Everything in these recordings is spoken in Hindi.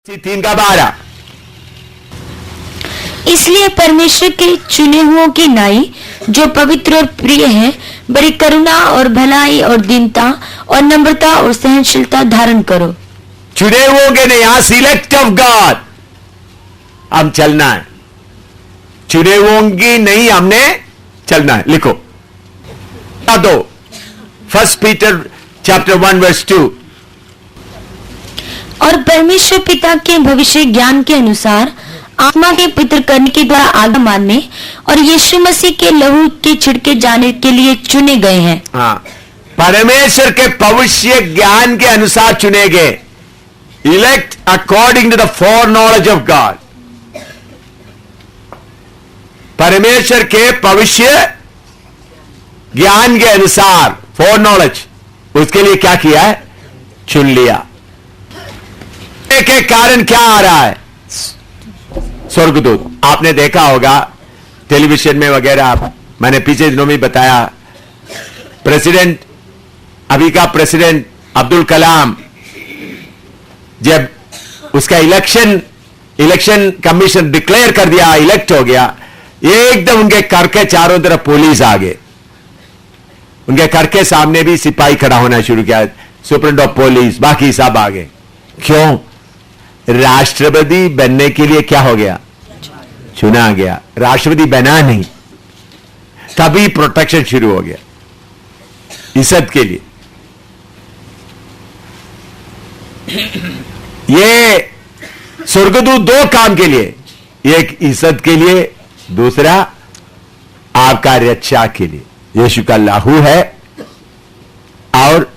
3:12। इसलिए परमेश्वर के चुने हुओं की नाई जो पवित्र और प्रिय है बड़ी करुणा और भलाई और दीनता और नम्रता और सहनशीलता धारण करो। चुने हुओं के नहीं, यहां सिलेक्ट ऑफ गॉड हम चलना है, चुने हुओं की नहीं हमने चलना है। लिखो दो 1 पीटर चैप्टर 1 वर्स 2। और परमेश्वर पिता के भविष्य ज्ञान के अनुसार आत्मा के पवित्र करने के द्वारा आज्ञा मानने और यीशु मसीह के लहू के छिड़के जाने के लिए चुने गए हैं। हाँ, परमेश्वर के भविष्य ज्ञान के अनुसार चुने गए, elect according to the foreknowledge of God. परमेश्वर के भविष्य ज्ञान के अनुसार, फोर नॉलेज, उसके लिए क्या किया है? चुन लिया। के कारण क्या आ रहा है? स्वर्गदूत। आपने देखा होगा टेलीविजन में वगैरह, मैंने पिछले दिनों में बताया, प्रेसिडेंट, अभी का प्रेसिडेंट अब्दुल कलाम, जब उसका इलेक्शन कमीशन डिक्लेयर कर दिया, इलेक्ट हो गया, एकदम उनके घर के चारों तरफ पुलिस आ गए, उनके घर के सामने भी सिपाही खड़ा होना शुरू किया, सुप्रीटेंडेंट ऑफ पुलिस, बाकी सब आ गए। क्यों? राष्ट्रपति बनने के लिए क्या हो गया? चुना गया। राष्ट्रपति बना नहीं, तभी प्रोटेक्शन शुरू हो गया इज्जत के लिए। ये स्वर्गदूत दो काम के लिए, एक इज्जत के लिए, दूसरा आपका रक्षा के लिए। यीशु का लहू है, और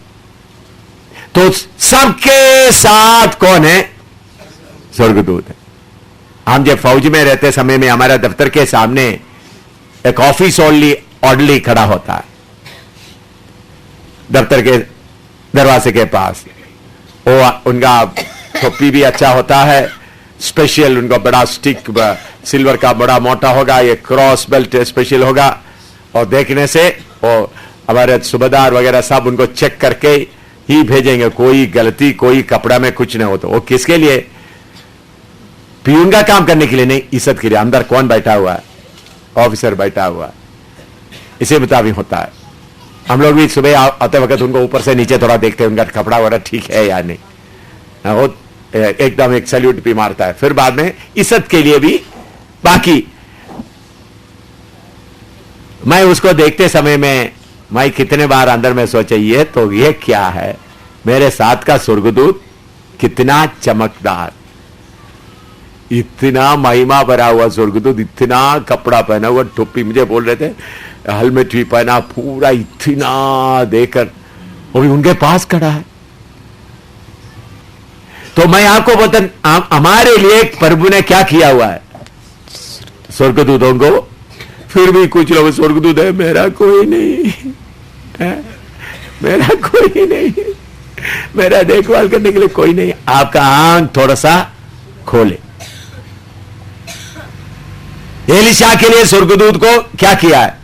तो सबके साथ कौन है? स्वर्गदूत है। हम जब फौज में रहते समय में हमारा दफ्तर के सामने एक ऑफिस ऑर्डरली खड़ा होता है, दफ्तर के दरवाजे के पास। वो उनका टोपी भी अच्छा होता है, स्पेशल उनका बड़ा स्टिक सिल्वर का बड़ा मोटा होगा, ये क्रॉस बेल्ट स्पेशल होगा, और देखने से वो हमारे सूबेदार वगैरह सब उनको चेक करके ही भेजेंगे, कोई गलती, कोई कपड़ा में कुछ नहीं होता। वो किसके लिए? पियून का काम करने के लिए नहीं, इज्जत के लिए। अंदर कौन बैठा हुआ है? ऑफिसर बैठा हुआ है, इसी मुताबिक होता है। हम लोग भी सुबह आते वक्त उनको ऊपर से नीचे थोड़ा देखते हैं, उनका कपड़ा वगैरह ठीक है या नहीं, वो एकदम एक सैल्यूट भी मारता है। फिर बाद में इज्जत के लिए भी। बाकी मैं उसको देखते समय में मैं कितने बार अंदर में सोचा, ये क्या है? मेरे साथ का स्वर्गदूत कितना चमकदार, इतना महिमा भरा हुआ स्वर्गदूत, इतना कपड़ा पहना हुआ, टोपी, मुझे बोल रहे थे हेलमेट भी पहना, पूरा इतना देकर वो भी उनके पास खड़ा है। तो मैं आपको बता, हमारे लिए प्रभु ने क्या किया हुआ है स्वर्गदूतों को। फिर भी कुछ लोग स्वर्गदूत है, मेरा कोई नहीं है, मेरा कोई नहीं, मेरा देखभाल करने के लिए कोई नहीं। आपका आंख थोड़ा सा खोले। एलिशा के लिए स्वर्गदूत को क्या किया है?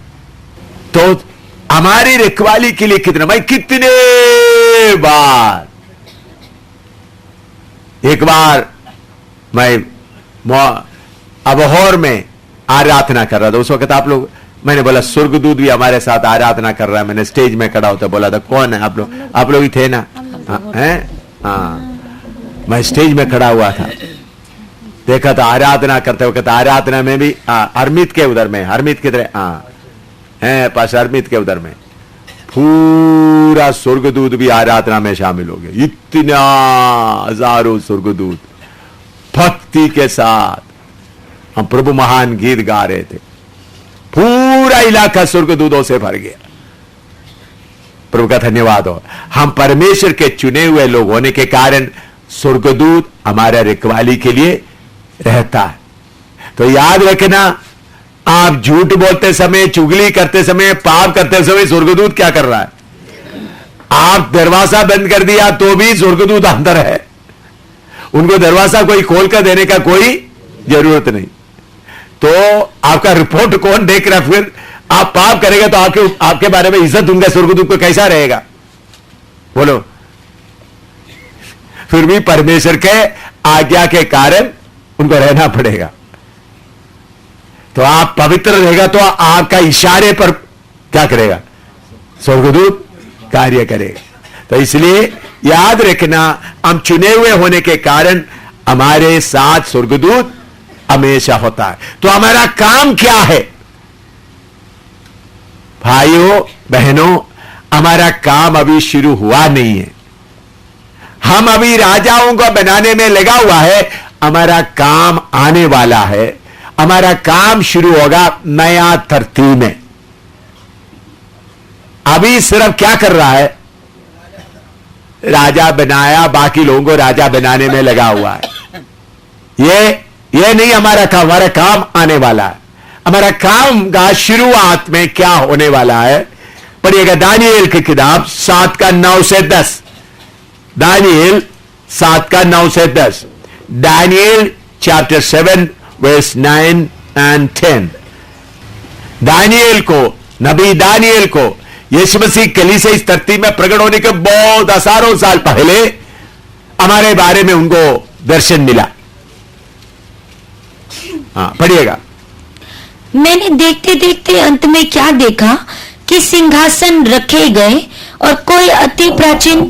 तो हमारी रखवाली के लिए कितने बार, एक बार मैं अबोहर में आराधना कर रहा था, उस वक्त आप लोग, मैंने बोला स्वर्गदूत भी हमारे साथ आराधना कर रहा है। मैंने स्टेज में खड़ा होता बोला था, कौन है आप लोग ही थे ना? हाँ, मैं स्टेज में खड़ा हुआ था, देखा था आराधना करते वक्त। आराधना में भी हरमीत के उधर में, हरमीत की तरह है पास, हरमीत के उधर में पूरा स्वर्गदूत भी आराधना में शामिल हो गए। इतना हजारों स्वर्गदूत भक्ति के साथ हम प्रभु महान गीत गा रहे थे, पूरा इलाका स्वर्गदूतों से भर गया। प्रभु का धन्यवाद हो। हम परमेश्वर के चुने हुए लोग होने के कारण स्वर्गदूत हमारे रखवाली के लिए रहता है। तो याद रखना, आप झूठ बोलते समय, चुगली करते समय, पाप करते समय स्वर्गदूत क्या कर रहा है? आप दरवाजा बंद कर दिया तो भी स्वर्गदूत अंदर है, उनको दरवाजा कोई खोल कर देने का कोई जरूरत नहीं। तो आपका रिपोर्ट कौन देख रहा है? फिर आप पाप करेंगे तो आपके बारे में इज्जत उनका स्वर्गदूत को कैसा रहेगा? बोलो। फिर भी परमेश्वर के आज्ञा के कारण उनको रहना पड़ेगा। तो आप पवित्र रहेगा तो आपका इशारे पर क्या करेगा? स्वर्गदूत कार्य करेगा। तो इसलिए याद रखना, हम चुने हुए होने के कारण हमारे साथ स्वर्गदूत हमेशा होता है। तो हमारा काम क्या है भाइयों बहनों? हमारा काम अभी शुरू हुआ नहीं है। हम अभी राजाओं को बनाने में लगा हुआ है। हमारा काम आने वाला है। हमारा काम शुरू होगा नया तरतीब में। अभी सिर्फ क्या कर रहा है? राजा बनाया, बाकी लोगों को राजा बनाने में लगा हुआ है। ये नहीं हमारा काम। हमारा काम आने वाला है। हमारा काम का शुरुआत में क्या होने वाला है? पढ़िएगा दानिएल की किताब 7 का 9 से 10। दानिएल 7 का 9 से 10। Daniel chapter 7 verse 9 and 10। Daniel को, नबी दानिएल को यीशु मसीह कलीसिया इस तरतीब में प्रकट होने के बहुत हजारों साल पहले हमारे बारे में उनको दर्शन मिला। हाँ पढ़िएगा। मैंने देखते देखते अंत में क्या देखा कि सिंहासन रखे गए और कोई अति प्राचीन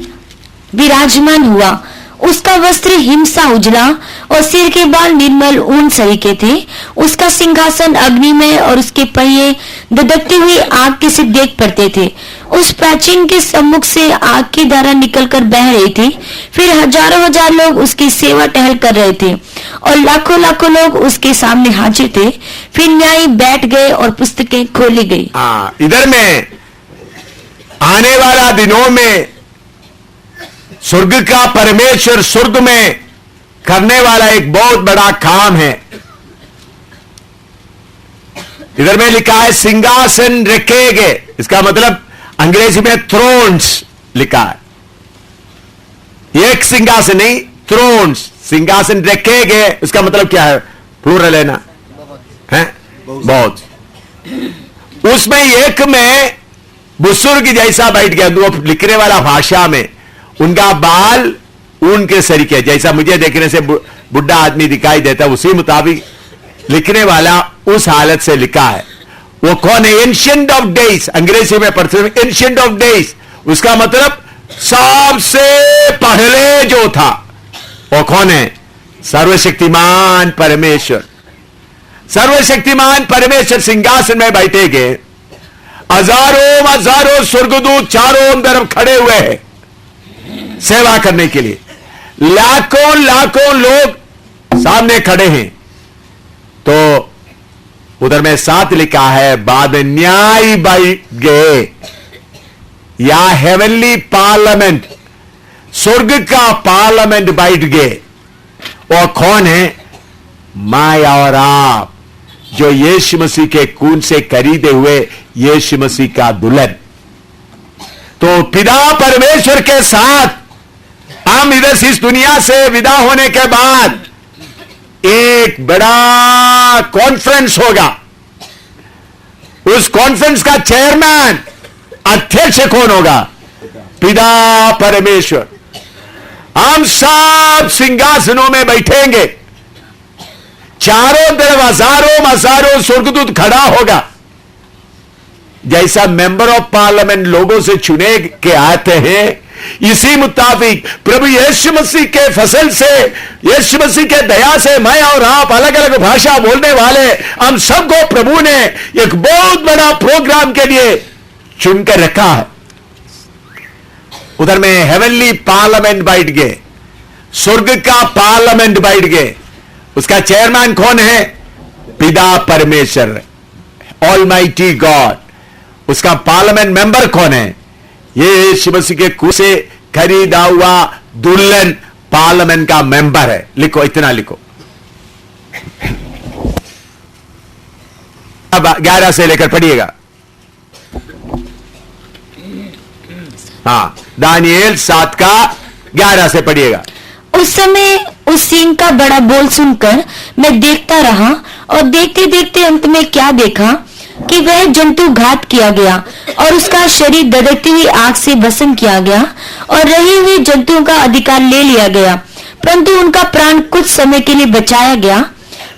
विराजमान हुआ। उसका वस्त्र हिमसा उजला और सिर के बाल निर्मल ऊन सरीखे थे। उसका सिंहासन अग्नि में और उसके पहिए धधकती हुई आग के से देख पड़ते थे। उस प्राचीन के सम्मुख से आग की धारा निकलकर बह रही थी। फिर हजारों हजार लोग उसकी सेवा टहल कर रहे थे और लाखों लाखों लोग उसके सामने हाजिर थे। फिर न्यायी बैठ गए और पुस्तकें खोली गई। इधर में आने वाला दिनों में स्वर्ग का परमेश्वर स्वर्ग में करने वाला एक बहुत बड़ा काम है। इधर में लिखा है सिंहासन रखे गए। इसका मतलब अंग्रेजी में थ्रोन्स लिखा है। एक सिंहासन नहीं, थ्रोन्स। सिंहासन रखे गए उसका मतलब क्या है? प्लूरल है ना? है बहुत। उसमें एक में बुजुर्ग जैसा बैठ गया। वो लिखने वाला भाषा में उनका बाल ऊन के सरीखे, जैसा मुझे देखने से बुढ़ा आदमी दिखाई देता, उसी मुताबिक लिखने वाला उस हालत से लिखा है। वो कौन है? Ancient of days. अंग्रेजी में पढ़ते हैं एंशिएंट ऑफ डेज। उसका मतलब सबसे पहले जो था वो कौन है? सर्वशक्तिमान परमेश्वर। सर्वशक्तिमान परमेश्वर सिंहासन में बैठेंगे। हजारों हजारों स्वर्गदूत चारों तरफ खड़े हुए हैं सेवा करने के लिए। लाखों लाखों लोग सामने खड़े हैं। तो उधर में 7 लिखा है, बाद में न्याय बैठ गए या हेवनली पार्लियामेंट, स्वर्ग का पार्लियामेंट बैठ गए। और कौन है? मैं और आप, जो यीशु मसीह के खून से खरीदे हुए यीशु मसीह का दुल्हन। तो पिता परमेश्वर के साथ हम इधर इस दुनिया से विदा होने के बाद एक बड़ा कॉन्फ्रेंस होगा। उस कॉन्फ्रेंस का चेयरमैन, अध्यक्ष कौन होगा? पिता परमेश्वर। हम सब सिंहासनों में बैठेंगे। चारों तरफ हजारों हजारों स्वर्गदूत खड़ा होगा। जैसा मेंबर ऑफ पार्लियामेंट लोगों से चुने के आते हैं, इसी मुताबिक प्रभु यीशु मसीह के फसल से, यीशु मसीह के दया से मैं और आप अलग अलग भाषा बोलने वाले हम सबको प्रभु ने एक बहुत बड़ा प्रोग्राम के लिए चुनकर रखा है। उधर में हेवनली पार्लियामेंट बैठ गए, स्वर्ग का पार्लियामेंट बैठ गए। उसका चेयरमैन कौन है? पिता परमेश्वर, ऑलमाइटी गॉड। उसका पार्लियामेंट मेंबर कौन है? ये यीशु मसीह के खून से खरीदा हुआ दुल्हन पार्लियामेंट का मेंबर है। लिखो, इतना लिखो। अब 11 से लेकर पढ़िएगा। हाँ, दानिएल 7 का 11 से पढ़िएगा। उस समय उस सींग का बड़ा बोल सुनकर मैं देखता रहा और देखते देखते अंत में क्या देखा, कि वह जंतु घात किया गया और उसका शरीर ददकती हुई आग से भस्म किया गया और रहे हुए जंतुओं का अधिकार ले लिया गया, परंतु उनका प्राण कुछ समय के लिए बचाया गया।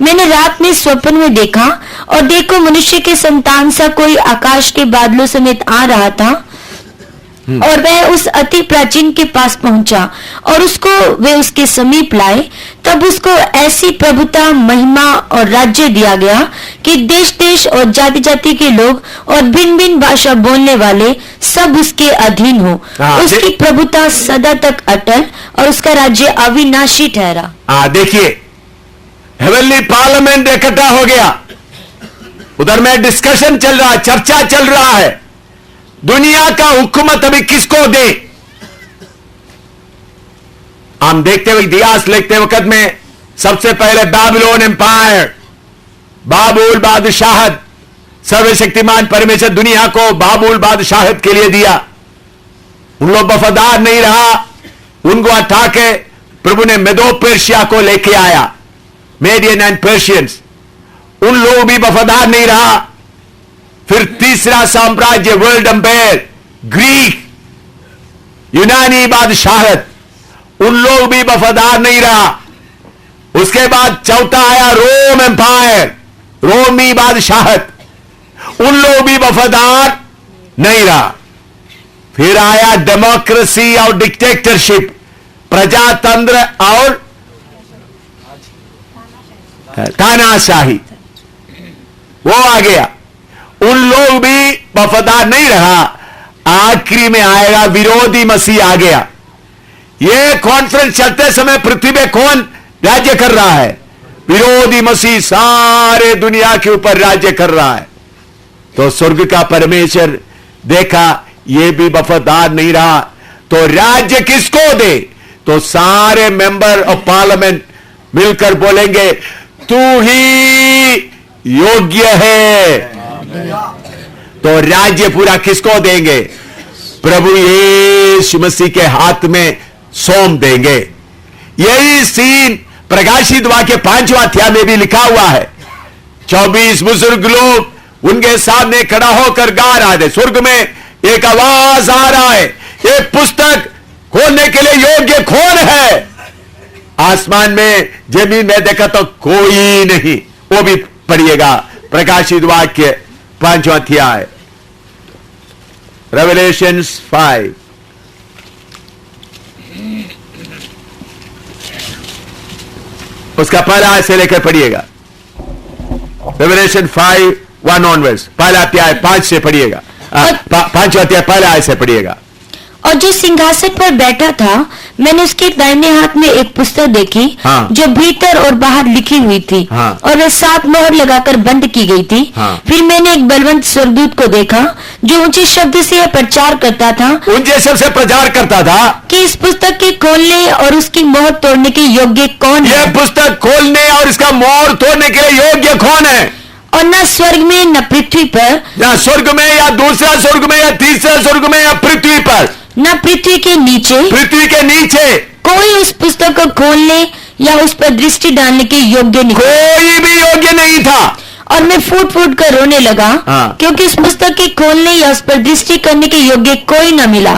मैंने रात में स्वप्न में देखा और देखो मनुष्य के संतान सा कोई आकाश के बादलों समेत आ रहा था और वह उस अति प्राचीन के पास पहुंचा और उसको वे उसके समीप लाए। तब उसको ऐसी प्रभुता, महिमा और राज्य दिया गया कि देश देश और जाति जाति के लोग और भिन्न भिन्न भाषा बोलने वाले सब उसके अधीन हो। उसकी प्रभुता सदा तक अटल और उसका राज्य अविनाशी ठहरा। देखिए, हेवनली पार्लियामेंट इकट्ठा हो गया, उधर में डिस्कशन चल रहा है, चर्चा चल रहा है, दुनिया का हुकूमत अभी किसको दे। हम देखते हुए इतिहास लिखते वक्त में सबसे पहले बाबिलोन एम्पायर, बाबुल बादशाहत, सर्वशक्तिमान परमेश्वर दुनिया को बाबुल बादशाहत के लिए दिया। उन लोग वफादार नहीं रहा, उनको हटा के प्रभु ने मेदो पर्शिया को लेके आया, मेडियन एंड पर्शियंस। उन लोग भी वफादार नहीं रहा। फिर तीसरा साम्राज्य वर्ल्ड एम्पायर, ग्रीक यूनानी बादशाहत, उन लोग भी वफादार नहीं रहा। उसके बाद चौथा आया रोम एम्पायर, रोमी बादशाहत, उन लोग भी वफादार नहीं रहा। फिर आया डेमोक्रेसी और डिक्टेटरशिप, प्रजातंत्र और तानाशाही, वो आ गया। उन लोग भी वफादार नहीं रहा। आखिरी में आएगा विरोधी मसीह आ गया। यह कॉन्फ्रेंस चलते समय पृथ्वी पे कौन राज्य कर रहा है? विरोधी मसीह सारे दुनिया के ऊपर राज्य कर रहा है। तो स्वर्ग का परमेश्वर देखा यह भी वफादार नहीं रहा, तो राज्य किसको दे? तो सारे मेंबर ऑफ पार्लियामेंट मिलकर बोलेंगे तू ही योग्य है। तो राज्य पूरा किसको देंगे? प्रभु यीशु मसीह के हाथ में सौंप देंगे। यही सीन प्रकाशित वाक्य 5वां अध्याय में भी लिखा हुआ है। 24 बुजुर्ग लोग उनके सामने खड़ा होकर गा रहे थे। स्वर्ग में एक आवाज आ रहा है, ये पुस्तक खोलने के लिए योग्य कौन है? आसमान में, जमीन में देखा तो कोई नहीं। वो भी पढ़िएगा, प्रकाशित वाक्य 5वां अध्याय, रेवलेशंस 5। उसका पहला आयत से लेकर पढ़िएगा। रेवलेशन 5:1 ऑनवर्ड्स, पहला अध्याय 5 से पढ़िएगा। 5वां अध्याय पहला आयत से पढ़िएगा। और जो सिंहासन पर बैठा था, मैंने उसके दाहिने हाथ में एक पुस्तक देखी, जो भीतर और बाहर लिखी हुई थी, और वह 7 मोहर लगाकर बंद की गई थी। फिर मैंने एक बलवंत स्वर्गदूत को देखा जो ऊंचे शब्द से प्रचार करता था, ऊंचे शब्द से प्रचार करता था कि इस पुस्तक के खोलने और उसकी मोहर तोड़ने के योग्य कौन है? यह पुस्तक खोलने और इसका मोहर तोड़ने के लिए योग्य कौन है? और न स्वर्ग में न पृथ्वी पर, या स्वर्ग में या दूसरा स्वर्ग में या तीसरा स्वर्ग में या पृथ्वी पर, न पृथ्वी के नीचे, पृथ्वी के नीचे कोई उस पुस्तक को खोलने या उस पर दृष्टि डालने के योग्य नहीं, कोई भी योग्य नहीं था। और मैं फूट फूट कर रोने लगा, क्योंकि उस पुस्तक के खोलने या उस पर दृष्टि करने के योग्य कोई न मिला।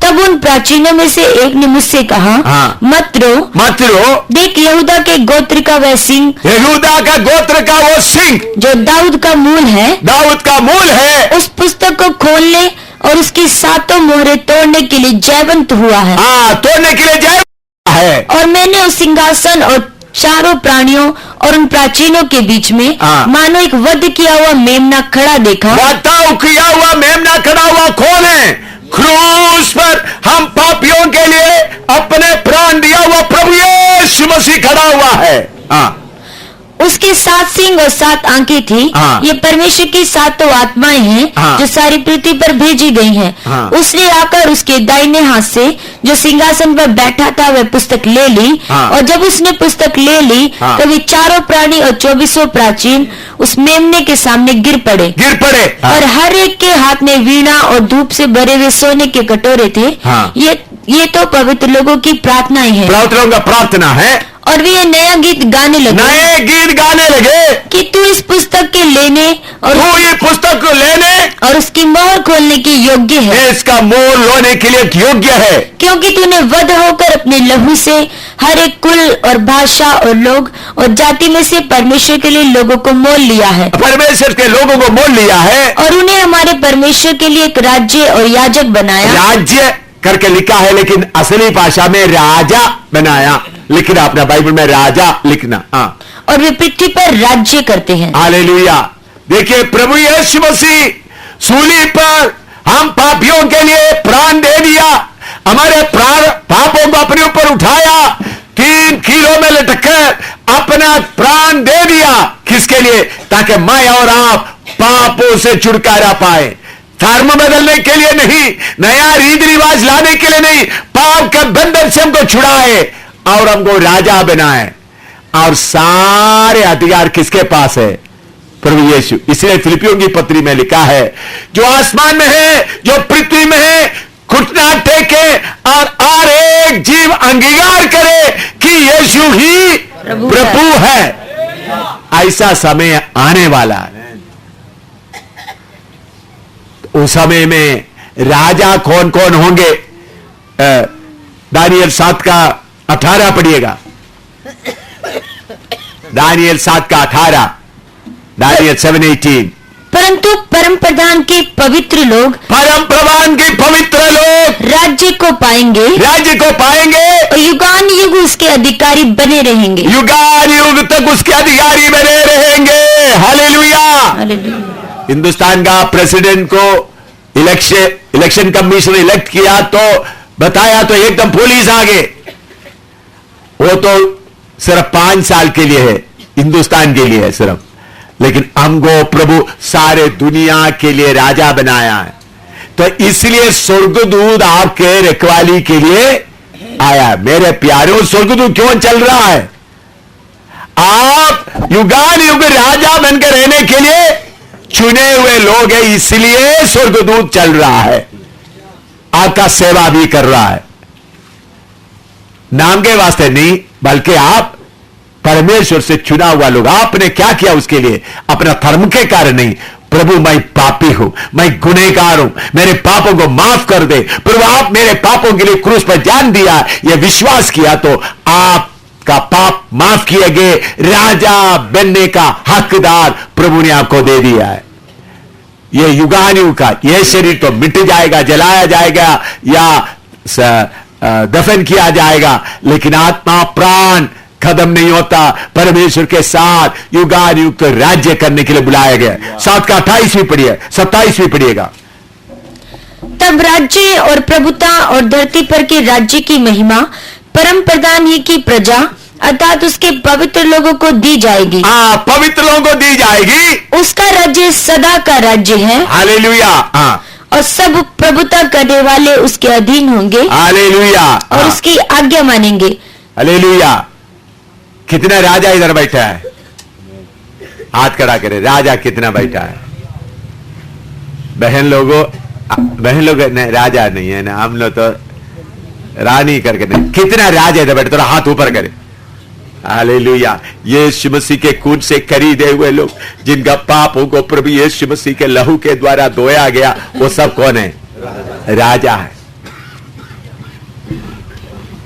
तब उन प्राचीनों में से एक ने मुझसे कहा, मत रो, मत रो, देख यहूदा के गोत्र का वह सिंह, यहूदा का गोत्र का वो सिंह जो दाऊद का मूल है, दाऊद का मूल है, उस पुस्तक को खोलने और उसकी 7 मोहरें तोड़ने के लिए जयवंत हुआ है। तोड़ने के लिए जयवंत है। और मैंने उस सिंहासन और चारों प्राणियों और उन प्राचीनों के बीच में मानो एक वध किया हुआ मेमना खड़ा देखा। बताओ, किया हुआ मेमना खड़ा हुआ कौन है? क्रूस पर हम पापियों के लिए अपने प्राण दिया हुआ प्रभु यीशु मसीह खड़ा हुआ है। उसके 7 सिंग और 7 आंखें थी। ये परमेश्वर की 7 आत्माएं हैं जो सारी पृथ्वी पर भेजी गई हैं। उसने आकर उसके दाहिने हाथ से जो सिंहासन पर बैठा था वह पुस्तक ले ली, और जब उसने पुस्तक ले ली तब ये चारों प्राणी और 24 प्राचीन उस मेमने के सामने गिर पड़े। और हर एक के हाथ में वीणा और धूप से भरे हुए सोने के कटोरे थे। ये तो पवित्र लोगों की प्रार्थनाएं हैं। प्रार्थना है। और वे ये नया गीत गाने लगे नए गीत गाने लगे कि तू इस पुस्तक के लेने और तू ये पुस्तक को लेने और उसकी मोहर खोलने के योग्य है, इसका मोल लोने के लिए योग्य है, क्योंकि तूने वध होकर अपने लहू से हर एक कुल और भाषा और लोग और जाति में से परमेश्वर के लिए लोगों को मोल लिया है परमेश्वर के लोगों को मोल लिया है और उन्हें हमारे परमेश्वर के लिए एक राज्य और याजक बनाया। राज्य करके लिखा है लेकिन असली भाषा में राजा बनाया, लिखना अपना बाइबल में राजा लिखना। हाँ, और वे पृथ्वी पर राज्य करते हैं। हालेलुया। देखिए प्रभु यीशु मसीह सूली पर हम पापियों के लिए प्राण दे दिया, हमारे पापों को अपने ऊपर उठाया, 3 किलो में लटककर अपना प्राण दे दिया। किसके लिए? ताकि मैं और आप पापों से छुटकारा पाए। धर्म बदलने के लिए नहीं, नया रीति रिवाज लाने के लिए नहीं, पाप का बंधन से हमको छुड़ाए और हमको राजा बनाए। और सारे अधिकार किसके पास है? प्रभु यीशु। इसलिए फिलिपियों की पत्री में लिखा है, जो आसमान में है, जो पृथ्वी में है, घुटना टेके और हर एक जीव अंगीकार करे कि यीशु ही प्रभु है। ऐसा समय आने वाला है। उस समय में राजा कौन कौन होंगे? दानियल 7 का 18 पढ़िएगा। दानियल 7 का 18, दानियल 7:18। परंतु परम प्रधान के पवित्र लोग राज्य को पाएंगे और युगान युग उसके अधिकारी बने रहेंगे। युगान युग तक उसके अधिकारी बने रहेंगे। हालेलुया। हिंदुस्तान का प्रेसिडेंट को इलेक्शन कमीशन इलेक्ट किया तो बताया तो एकदम पुलिस आ गए। वो तो सिर्फ 5 साल के लिए है, हिंदुस्तान के लिए है सिर्फ, लेकिन हमको प्रभु सारे दुनिया के लिए राजा बनाया है। तो इसलिए स्वर्गदूत आपके रखवाली के लिए आया। मेरे प्यारों, स्वर्गदूत क्यों चल रहा है? आप युगान युग राजा बनकर रहने के लिए चुने हुए लोग हैं, इसलिए स्वर्गदूत चल रहा है, आपका सेवा भी कर रहा है। नाम के वास्ते नहीं, बल्कि आप परमेश्वर से चुना हुआ लोग। आपने क्या किया उसके लिए? अपना धर्म के कारण नहीं। प्रभु मैं पापी हूं, मैं गुनहगार हूं, मेरे पापों को माफ कर दे प्रभु, आप मेरे पापों के लिए क्रूस पर जान दिया, यह विश्वास किया तो आपका पाप माफ किए गए। राजा बनने का हकदार प्रभु ने आपको दे दिया है। यह युगानुयुग का यह शरीर तो मिट जाएगा, जलाया जाएगा या दफन किया जाएगा, लेकिन आत्मा प्राण खत्म नहीं होता। परमेश्वर के साथ युगानुयुग तो राज्य करने के लिए बुलाया गया। 7 का 28 पढ़िए, 27 पढ़िएगा। तब राज्य और प्रभुता और धरती पर के राज्य की महिमा परम प्रधान ही की प्रजा अर्थात उसके पवित्र लोगों को दी जाएगी। पवित्र लोगों को दी जाएगी। उसका राज्य सदा का राज्य है। हालेलुया। और सब प्रभुता करने वाले उसके अधीन होंगे। हालेलुया। और उसकी आज्ञा मानेंगे। हालेलुया। कितना राजा इधर बैठा है? हाथ खड़ा करे, राजा कितना बैठा है? बहन लोग राजा नहीं है ना, हम लोग तो रानी करके नहीं। कितना राजा इधर बैठे? थोड़ा हाथ ऊपर करे। हालेलुया। यीशु मसीह के खून से खरीदे हुए लोग, जिनका पापों को प्रभु यीशु मसीह के लहू के द्वारा धोया गया, वो सब कौन है? राजा है।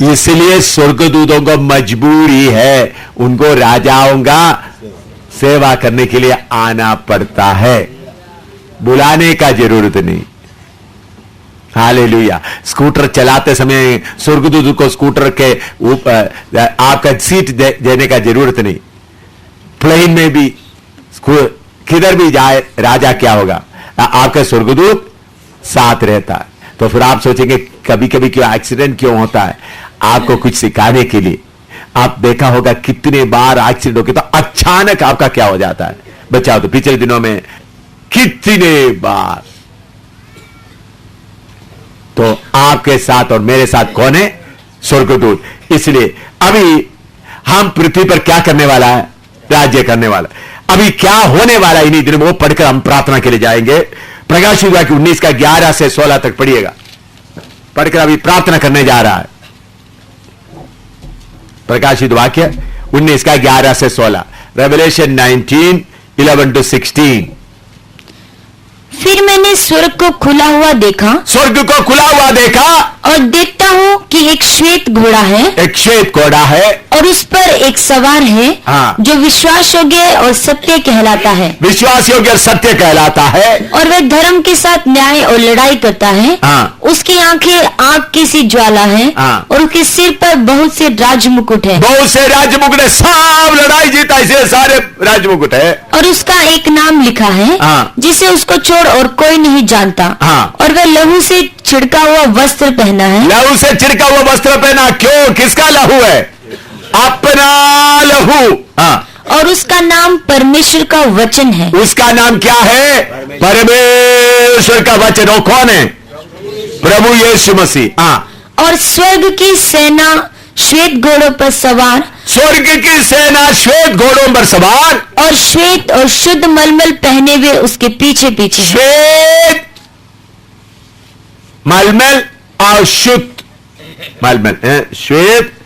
इसलिए स्वर्गदूतों को मजबूरी है, उनको राजाओं का सेवा करने के लिए आना पड़ता है, बुलाने का जरूरत नहीं। हालेलुया। स्कूटर चलाते समय स्वर्गदूत को स्कूटर के ऊपर आपका सीट देने का जरूरत नहीं। प्लेन में भी किधर भी जाए राजा क्या होगा? आपका स्वर्गदूत साथ रहता है। तो फिर आप सोचेंगे कभी कभी क्यों एक्सीडेंट क्यों होता है? आपको कुछ सिखाने के लिए। आप देखा होगा कितने बार एक्सीडेंट होके तो अचानक आपका क्या हो जाता है? बचाओ तो पिछले दिनों में कितने बार। तो आपके साथ और मेरे साथ कौन है? स्वर्गदूत। इसलिए अभी हम पृथ्वी पर क्या करने वाला है? राज्य करने वाला। अभी क्या होने वाला है इन्हीं दिनों में, वो पढ़कर हम प्रार्थना के लिए जाएंगे। प्रकाशित वाक्य 19 का 11 से 16 तक पढ़िएगा। पढ़कर अभी प्रार्थना करने जा रहा है। प्रकाशित वाक्य 19 का 11 से 16, रेवलेशन 19:11-16। फिर मैंने स्वर्ग को खुला हुआ देखा, स्वर्ग को खुला हुआ देखा, और देखता हूँ कि एक श्वेत घोड़ा है, एक श्वेत घोड़ा है, और उस पर एक सवार है, हाँ। जो विश्वास योग्य और सत्य कहलाता है, विश्वास योग्य और सत्य कहलाता है, और वह धर्म के साथ न्याय और लड़ाई करता है। हाँ। उसकी आंखें आग की सी ज्वाला है, हाँ। और उसके सिर पर बहुत से राजमुकुट है, बहुत से राजमुकुट है, सब लड़ाई जीता इसे सारे राजमुकुट है, और उसका एक नाम लिखा है, हाँ। जिसे उसको छोड़ और कोई नहीं जानता, हाँ। और वह लहू से छिड़का हुआ वस्त्र पहना है। लहू से छिड़का हुआ वस्त्र पहना, क्यों? किसका लहू है? अपना लहू। हाँ। और उसका नाम परमेश्वर का वचन है। उसका नाम क्या है? परमेश्वर का वचन। वो कौन है? प्रभु यीशु मसीह। हाँ। और स्वर्ग की सेना श्वेत घोड़ों पर सवार, स्वर्ग की सेना श्वेत घोड़ों पर सवार, और श्वेत और शुद्ध मलमल पहने हुए उसके पीछे पीछे है। श्वेत मलमल और शुद्ध मलमल, श्वेत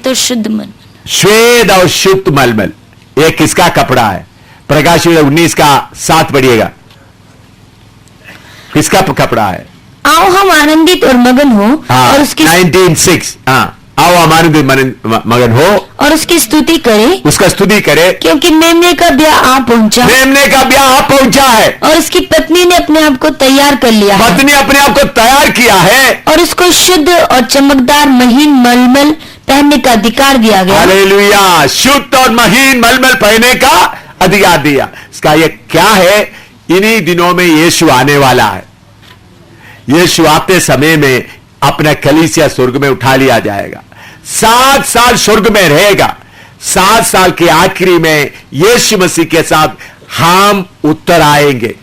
और शुद्ध मलमल, श्वेत और शुद्ध मलमल, ये किसका कपड़ा है? प्रकाशित 19 का 7 पढ़िएगा, किसका कपड़ा है? आओ हम आनंदित और मगन हो, हाँ, और उसकी 19:6। हाँ, आओ आनंदित मगन हो, और उसकी स्तुति करे, उसका स्तुति करे, क्योंकि मेमने का ब्याह आ पहुंचा, मेमने का ब्याह आ पहुंचा है, और उसकी पत्नी ने अपने आप को तैयार कर लिया है, पत्नी अपने आप को तैयार किया है, और उसको शुद्ध और चमकदार महीन मलमल पहनने का अधिकार दिया गया। हालेलुया। शुद्ध और महीन मलमल पहनने का अधिकार दिया। इसका ये क्या है? इन्हीं दिनों में यीशु आने वाला है। यीशु आते समय में अपना कलीसिया स्वर्ग में उठा लिया जाएगा, 7 साल स्वर्ग में रहेगा, 7 साल के आखिरी में यीशु मसीह के साथ हम उत्तर आएंगे।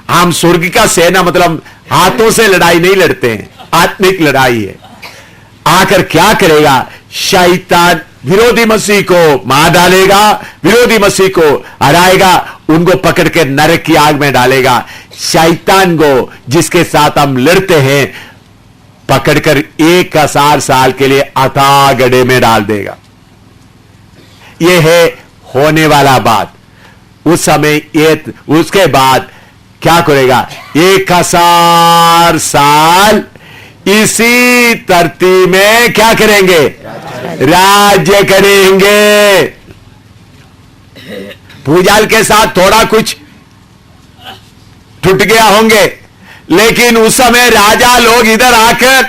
हम स्वर्ग का सेना, मतलब हाथों से लड़ाई नहीं लड़ते हैं, आत्मिक लड़ाई है। आकर क्या करेगा? शैतान विरोधी मसीह को मार डालेगा, विरोधी मसीह को हराएगा, उनको पकड़ के नरक की आग में डालेगा। शैतान को जिसके साथ हम लड़ते हैं पकड़कर 1000 साल के लिए अथाह गड्ढे में डाल देगा। यह है होने वाला बात। उस समय उसके बाद क्या करेगा? 1000 साल इसी धरती में क्या करेंगे? राज्य करेंगे। भूजाल के साथ थोड़ा कुछ टूट गया होंगे, लेकिन उस समय राजा लोग इधर आकर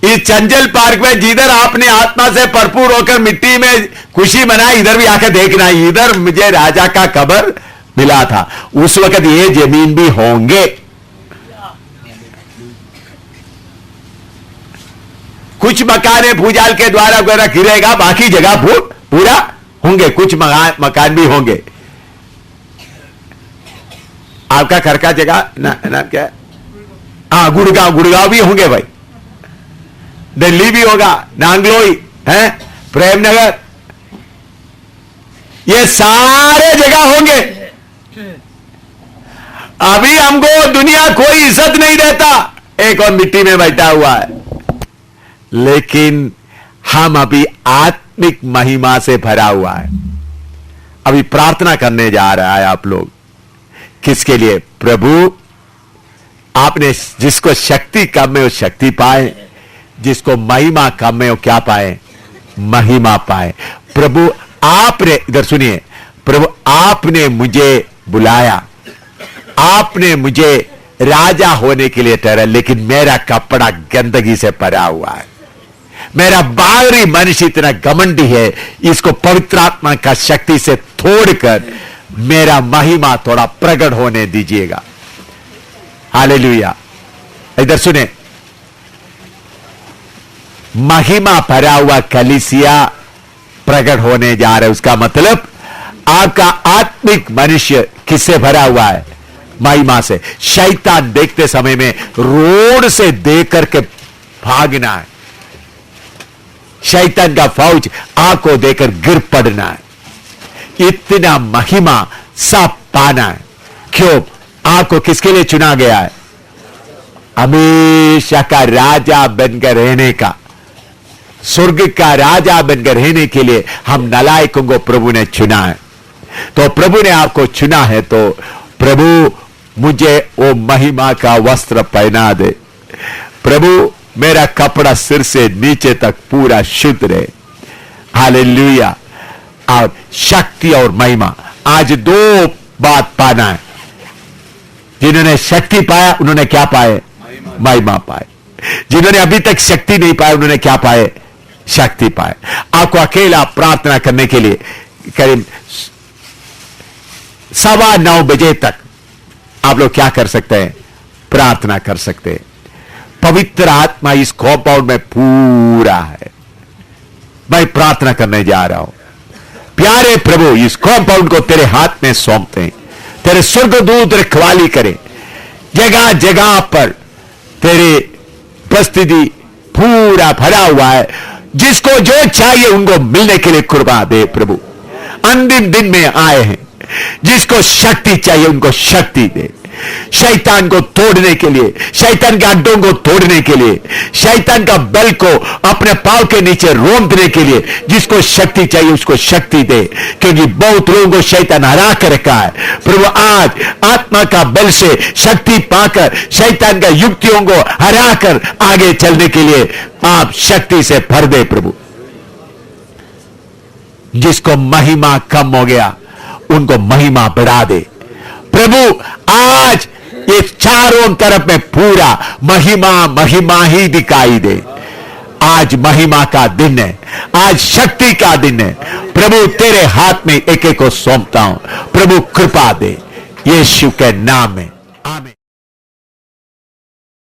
इस चंचल पार्क में, जिधर आपने आत्मा से भरपूर होकर मिट्टी में खुशी मनाई, इधर भी आकर देखना, इधर मुझे राजा का कब्र मिला था। उस वक्त ये जमीन भी होंगे। कुछ मकान भूजाल के द्वारा वगैरह गिरेगा, बाकी जगह पूरा होंगे। कुछ मकान भी होंगे। आपका घर का जगह नाम क्या है? हाँ, गुड़गांव भी होंगे भाई, दिल्ली भी होगा, नांगलोई है, प्रेमनगर, ये सारे जगह होंगे। अभी हमको दुनिया कोई इज्जत नहीं देता, एक और मिट्टी में बैठा हुआ है, लेकिन हम अभी आत्मिक महिमा से भरा हुआ है। अभी प्रार्थना करने जा रहा है आप लोग। किसके लिए? प्रभु, आपने जिसको शक्ति कम है वो शक्ति पाए, जिसको महिमा कम है वो क्या पाए? महिमा पाए। प्रभु आपने, इधर सुनिए, प्रभु आपने मुझे बुलाया, आपने मुझे राजा होने के लिए ठहरा, लेकिन मेरा कपड़ा गंदगी से भरा हुआ है। मेरा बाहरी मनुष्य इतना घमंडी है, इसको पवित्र आत्मा का शक्ति से तोड़कर मेरा महिमा थोड़ा प्रकट होने दीजिएगा। हालेलुया। इधर सुने, महिमा भरा हुआ कलीसिया प्रकट होने जा रहा है। उसका मतलब आपका आत्मिक मनुष्य किससे भरा हुआ है? महिमा से। शैतान देखते समय में रोड से देख करके भागना है। शैतान का फौज आपको देकर गिर पड़ना है। इतना महिमा सब पाना है। क्यों? आपको किसके लिए चुना गया है? हमेशा का राजा बनकर रहने का। स्वर्ग का राजा बनकर रहने के लिए हम नालायकों को प्रभु ने चुना है। तो प्रभु ने आपको चुना है, तो प्रभु मुझे वो महिमा का वस्त्र पहना दे। प्रभु मेरा कपड़ा सिर से नीचे तक पूरा शुद्ध रहे। हालेलुया। और शक्ति और महिमा, आज दो बात पाना है। जिन्होंने शक्ति पाया उन्होंने क्या पाए? महिमा पाए। जिन्होंने अभी तक शक्ति नहीं पाया उन्होंने क्या पाए? शक्ति पाए। आपको अकेला प्रार्थना करने के लिए करीब 9:15 बजे तक आप लोग क्या कर सकते हैं? प्रार्थना कर सकते हैं। पवित्र आत्मा इस कॉम्पाउंड में पूरा है। मैं प्रार्थना करने जा रहा हूं। प्यारे प्रभु, इस कॉम्पाउंड को तेरे हाथ में सौंपते हैं। तेरे स्वर्गदूत रखवाली करें। जगह जगह पर तेरे उपस्थिति पूरा भरा हुआ है। जिसको जो चाहिए उनको मिलने के लिए कृपा दे प्रभु। अंतिम दिन में आए हैं, जिसको शक्ति चाहिए उनको शक्ति दे। शैतान को तोड़ने के लिए, शैतान के अड्डों को तोड़ने के लिए, शैतान का बल को अपने पांव के नीचे रोंदने के लिए जिसको शक्ति चाहिए उसको शक्ति दे। क्योंकि बहुत लोगों को शैतान हरा कर रखा है। प्रभु आज आत्मा का बल से शक्ति पाकर शैतान का युक्तियों को हराकर आगे चलने के लिए आप शक्ति से भर दे प्रभु। जिसको महिमा कम हो गया उनको महिमा बढ़ा दे प्रभु। आज ये चारों तरफ में पूरा महिमा महिमा ही दिखाई दे। आज महिमा का दिन है, आज शक्ति का दिन है प्रभु। तेरे हाथ में एक एक को सौंपता हूं प्रभु, कृपा दे यीशु के नाम में, आमीन।